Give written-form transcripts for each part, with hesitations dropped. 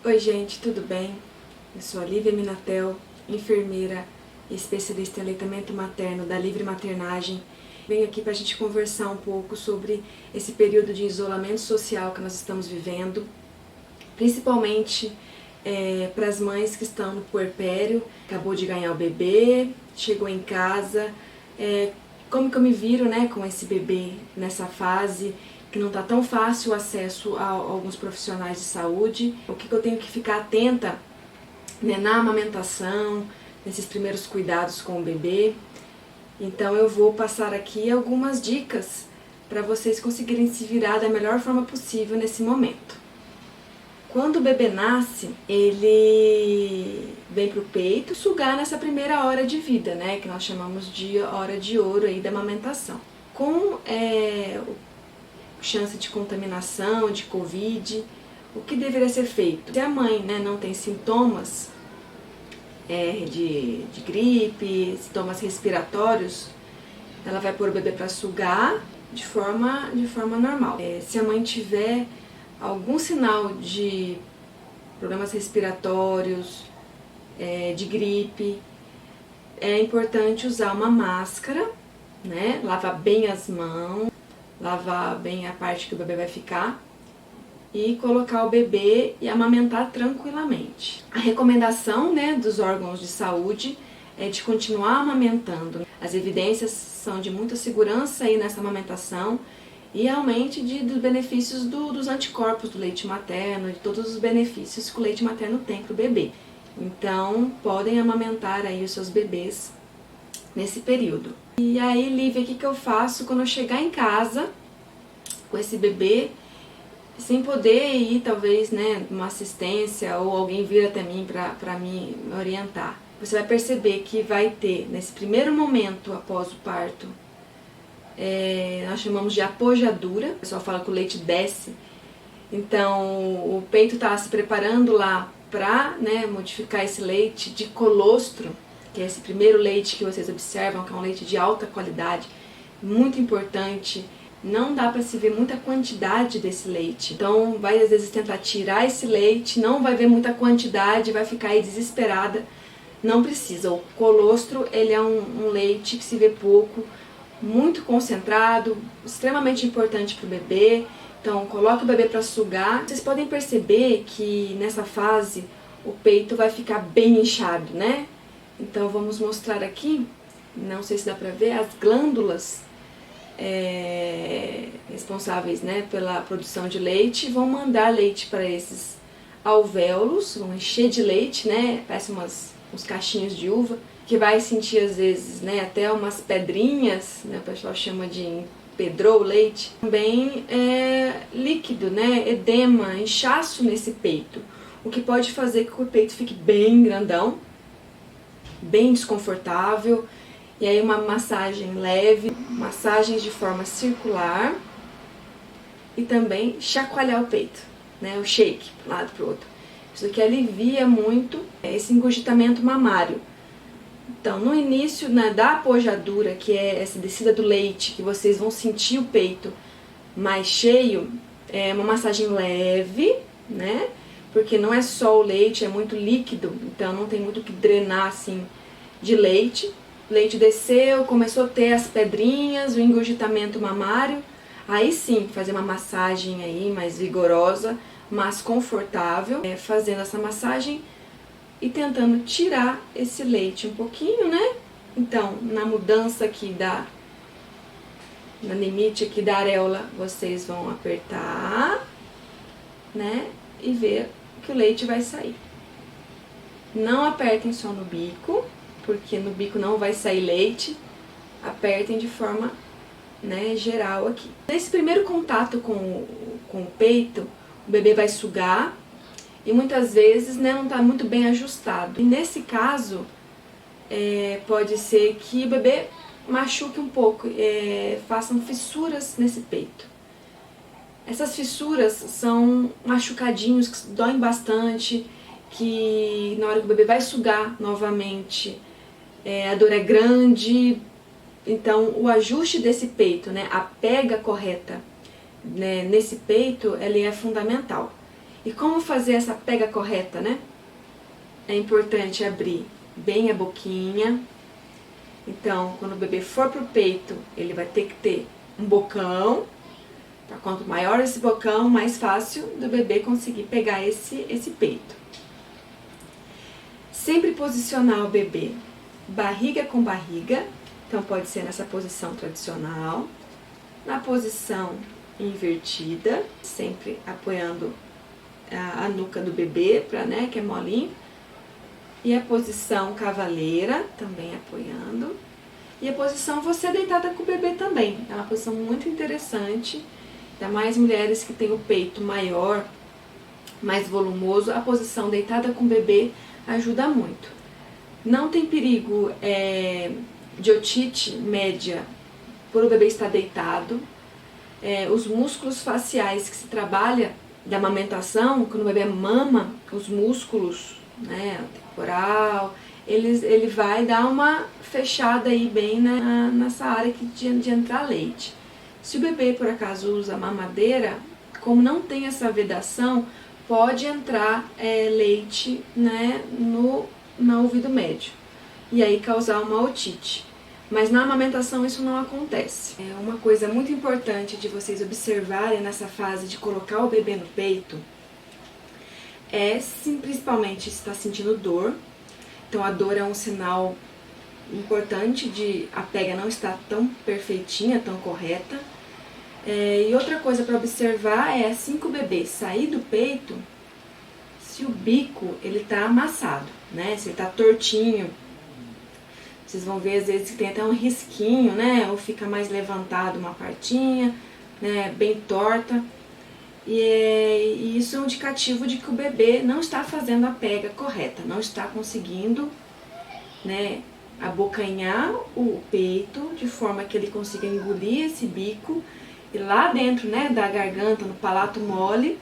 Oi gente, tudo bem? Eu sou a Lívia Minatel, enfermeira e especialista em aleitamento materno da Livre Maternagem. Venho aqui para a gente conversar um pouco sobre esse período de isolamento social que nós estamos vivendo, principalmente para as mães que estão no puerpério, acabou de ganhar o bebê, chegou em casa, como que eu me viro, com esse bebê nessa fase que não está tão fácil o acesso a alguns profissionais de saúde, o que eu tenho que ficar atenta, na amamentação, nesses primeiros cuidados com o bebê. Então eu vou passar aqui algumas dicas para vocês conseguirem se virar da melhor forma possível nesse momento. Quando o bebê nasce, ele vem para o peito sugar nessa primeira hora de vida, que nós chamamos de hora de ouro aí da amamentação. Com chance de contaminação, de Covid, o que deveria ser feito? Se a mãe não tem sintomas de gripe, sintomas respiratórios, ela vai pôr o bebê para sugar de forma normal. Se a mãe tiver algum sinal de problemas respiratórios, de gripe, é importante usar uma máscara, lavar bem as mãos, lavar bem a parte que o bebê vai ficar e colocar o bebê e amamentar tranquilamente. A recomendação dos órgãos de saúde é de continuar amamentando. As evidências são de muita segurança aí nessa amamentação e realmente dos benefícios dos anticorpos do leite materno, de todos os benefícios que o leite materno tem para o bebê. Então, podem amamentar aí os seus bebês nesse período. E aí, Lívia, o que eu faço quando eu chegar em casa com esse bebê, sem poder ir, talvez, uma assistência ou alguém vir até mim para me orientar? Você vai perceber que vai ter, nesse primeiro momento após o parto, nós chamamos de apojadura, o pessoal fala que o leite desce, então o peito está se preparando lá para modificar esse leite de colostro, que é esse primeiro leite que vocês observam, que é um leite de alta qualidade, muito importante. Não dá para se ver muita quantidade desse leite, então vai às vezes tentar tirar esse leite, não vai ver muita quantidade, vai ficar aí desesperada. Não precisa, o colostro ele é um leite que se vê pouco, muito concentrado, extremamente importante para o bebê. Então coloca o bebê para sugar. Vocês podem perceber que nessa fase o peito vai ficar bem inchado, Então vamos mostrar aqui, não sei se dá pra ver, as glândulas responsáveis pela produção de leite vão mandar leite para esses alvéolos, vão encher de leite, parece uns cachinhos de uva, que vai sentir às vezes até umas pedrinhas, o pessoal chama de empedrou o leite. Também líquido, edema, inchaço nesse peito, o que pode fazer com que o peito fique bem grandão, bem desconfortável. E aí uma massagem leve, massagens de forma circular e também chacoalhar o peito, o shake de um lado para o outro. Isso aqui alivia muito esse engurgitamento mamário. Então no início da apojadura, que é essa descida do leite, que vocês vão sentir o peito mais cheio, é uma massagem leve, porque não é só o leite, é muito líquido, então não tem muito o que drenar assim de leite. O leite desceu, começou a ter as pedrinhas, o engurgitamento mamário, aí sim fazer uma massagem aí mais vigorosa, mais confortável, fazendo essa massagem e tentando tirar esse leite um pouquinho, Então, na mudança aqui na limite aqui da areola, vocês vão apertar, e ver que o leite vai sair. Não apertem só no bico, porque no bico não vai sair leite. Apertem de forma geral aqui. Nesse primeiro contato com o peito, o bebê vai sugar e muitas vezes não está muito bem ajustado. E nesse caso, pode ser que o bebê machuque um pouco, façam fissuras nesse peito. Essas fissuras são machucadinhos que doem bastante, que na hora que o bebê vai sugar novamente, a dor é grande. Então o ajuste desse peito, a pega correta nesse peito, ele é fundamental. E como fazer essa pega correta, né? É importante abrir bem a boquinha. Então, quando o bebê for pro peito, ele vai ter que ter um bocão. Tá? Quanto maior esse bocão, mais fácil do bebê conseguir pegar esse peito. Sempre posicionar o bebê barriga com barriga. Então, pode ser nessa posição tradicional. Na posição invertida, sempre apoiando a nuca do bebê, né, que é molinho. E a posição cavaleira, também apoiando. E a posição você deitada com o bebê também. É uma posição muito interessante. Ainda mais mulheres que têm o peito maior, mais volumoso. A posição deitada com o bebê ajuda muito. Não tem perigo de otite média por o bebê estar deitado. Os músculos faciais que se trabalha da amamentação, quando o bebê mama, os músculos, né, temporal, ele vai dar uma fechada aí bem nessa área de entrar leite. Se o bebê por acaso usa mamadeira, como não tem essa vedação, pode entrar leite, né, no ouvido médio e aí causar uma otite. Mas na amamentação isso não acontece. Uma coisa muito importante de vocês observarem nessa fase de colocar o bebê no peito principalmente se está sentindo dor. Então a dor é um sinal importante de a pega não estar tão perfeitinha, tão correta. E outra coisa para observar é assim que o bebê sair do peito, se o bico ele está amassado, né? Se ele está tortinho. Vocês vão ver às vezes que tem até um risquinho, né? Ou fica mais levantado uma partinha, né? Bem torta. E isso é um indicativo de que o bebê não está fazendo a pega correta, não está conseguindo, né, abocanhar o peito de forma que ele consiga engolir esse bico e lá dentro, né, da garganta, no palato mole,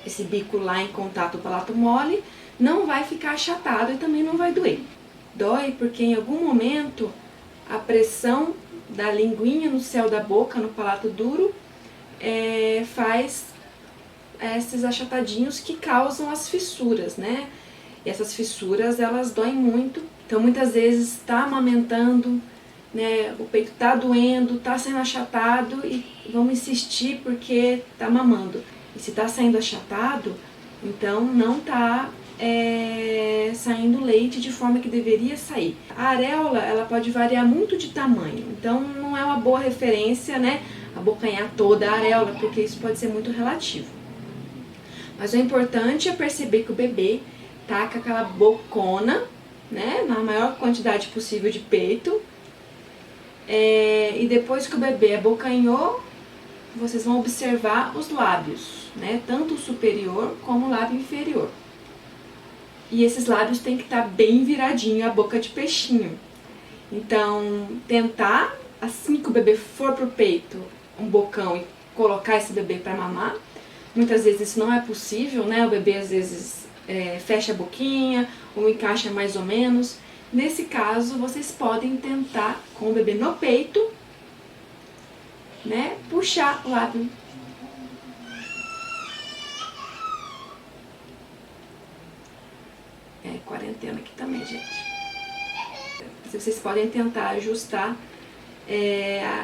esse bico lá em contato com o palato mole, não vai ficar achatado e também não vai doer. Dói porque em algum momento a pressão da linguinha no céu da boca, no palato duro, faz esses achatadinhos que causam as fissuras, né? E essas fissuras, elas doem muito. Então, muitas vezes, está amamentando, né? O peito está doendo, está sendo achatado e vamos insistir porque está mamando. E se está saindo achatado, então não está saindo leite de forma que deveria sair. A areola, ela pode variar muito de tamanho, então não é uma boa referência, né, abocanhar toda a areola, porque isso pode ser muito relativo. Mas o importante é perceber que o bebê tá com aquela bocona, né, na maior quantidade possível de peito, e depois que o bebê abocanhou, vocês vão observar os lábios, né, tanto o superior como o lábio inferior. E esses lábios tem que estar bem viradinho, a boca de peixinho. Então, tentar, assim que o bebê for pro peito, um bocão e colocar esse bebê para mamar. Muitas vezes isso não é possível, né? O bebê às vezes fecha a boquinha ou encaixa mais ou menos. Nesse caso, vocês podem tentar, com o bebê no peito, né, puxar o lábio. Quarentena aqui também, gente. Vocês podem tentar ajustar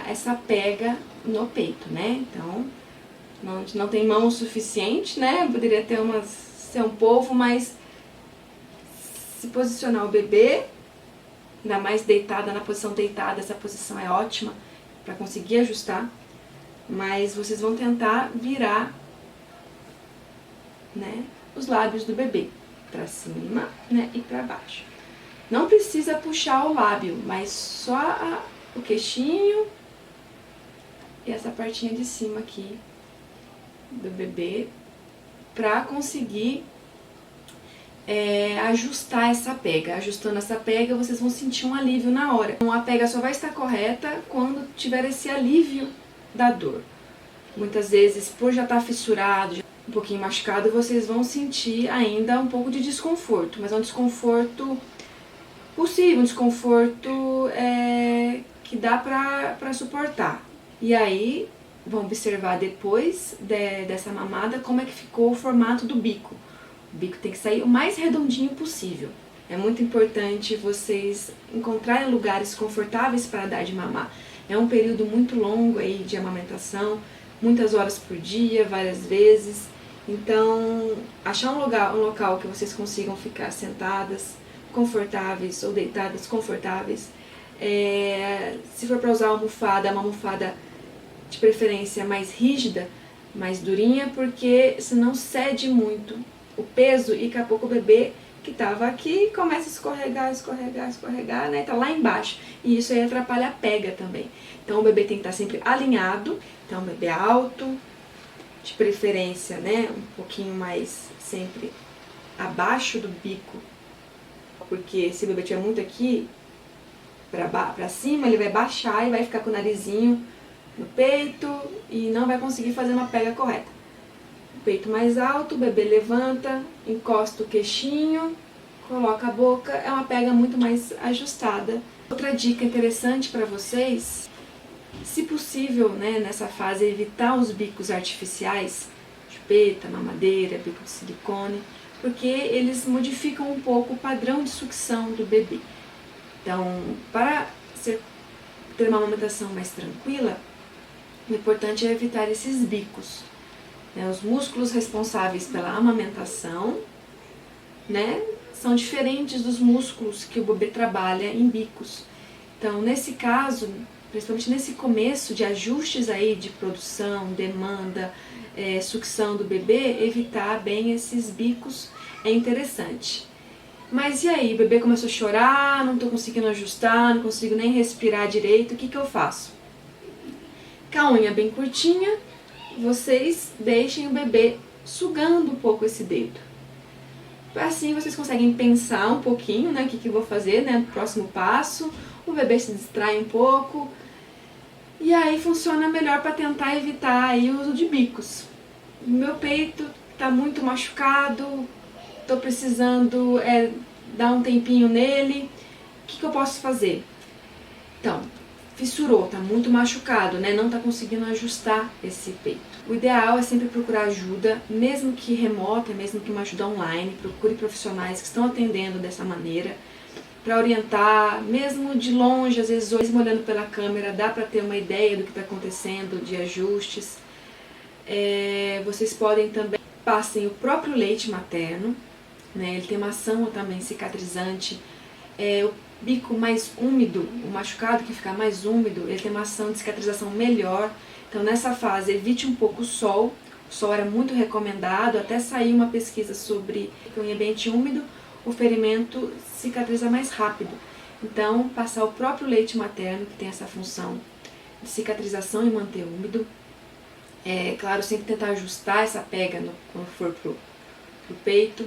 essa pega no peito, né? Então, não tem mão o suficiente, né? Poderia ter ser um polvo, mas se posicionar o bebê, ainda mais deitada, na posição deitada, essa posição é ótima para conseguir ajustar, mas vocês vão tentar virar, né, os lábios do bebê para cima, né, e para baixo. Não precisa puxar o lábio, mas só o queixinho e essa partinha de cima aqui do bebê para conseguir ajustar essa pega. Ajustando essa pega, vocês vão sentir um alívio na hora. Então, a pega só vai estar correta quando tiver esse alívio da dor. Muitas vezes, por já estar fissurado, um pouquinho machucado, vocês vão sentir ainda um pouco de desconforto, mas é um desconforto possível, um desconforto que dá pra suportar. E aí, vão observar depois dessa mamada como é que ficou o formato do bico. O bico tem que sair o mais redondinho possível. É muito importante vocês encontrarem lugares confortáveis para dar de mamar. É um período muito longo aí de amamentação, muitas horas por dia, várias vezes. Então, achar um local que vocês consigam ficar sentadas, confortáveis ou deitadas confortáveis. Se for para usar almofada, uma almofada de preferência mais rígida, mais durinha, porque senão cede muito o peso e daqui a pouco o bebê que estava aqui começa a escorregar, né? Tá lá embaixo. E isso aí atrapalha a pega também. Então o bebê tem que estar sempre alinhado. Então o bebê alto, de preferência, né? Um pouquinho mais sempre abaixo do bico. Porque se o bebê tiver muito aqui pra cima, ele vai baixar e vai ficar com o narizinho no peito e não vai conseguir fazer uma pega correta. Peito mais alto, o bebê levanta, encosta o queixinho, coloca a boca, é uma pega muito mais ajustada. Outra dica interessante para vocês, se possível, né, nessa fase, evitar os bicos artificiais, chupeta, mamadeira, bico de silicone, porque eles modificam um pouco o padrão de sucção do bebê. Então, para ter uma amamentação mais tranquila, o importante é evitar esses bicos. Os músculos responsáveis pela amamentação, né, são diferentes dos músculos que o bebê trabalha em bicos. Então, nesse caso, principalmente nesse começo de ajustes aí de produção, demanda, sucção do bebê, evitar bem esses bicos é interessante. Mas e aí, o bebê começou a chorar, não estou conseguindo ajustar, não consigo nem respirar direito, o que eu faço? Com a unha bem curtinha, vocês deixem o bebê sugando um pouco esse dedo. Assim vocês conseguem pensar um pouquinho, né, o que eu vou fazer, né, no próximo passo, o bebê se distrai um pouco, e aí funciona melhor para tentar evitar aí o uso de bicos. Meu peito está muito machucado, estou precisando dar um tempinho nele, o que eu posso fazer? Então, fissurou, tá muito machucado, né? Não tá conseguindo ajustar esse peito. O ideal é sempre procurar ajuda, mesmo que remota, mesmo que uma ajuda online. Procure profissionais que estão atendendo dessa maneira para orientar, mesmo de longe, às vezes mesmo olhando pela câmera, dá para ter uma ideia do que está acontecendo, de ajustes. Vocês podem também passem o próprio leite materno, né? Ele tem uma ação também cicatrizante. O bico mais úmido, o machucado que fica mais úmido, ele tem uma ação de cicatrização melhor. Então nessa fase evite um pouco o sol era muito recomendado, até sair uma pesquisa sobre que em ambiente úmido o ferimento cicatriza mais rápido. Então passar o próprio leite materno, que tem essa função de cicatrização e manter úmido. Claro, sempre tentar ajustar essa pega quando for pro peito.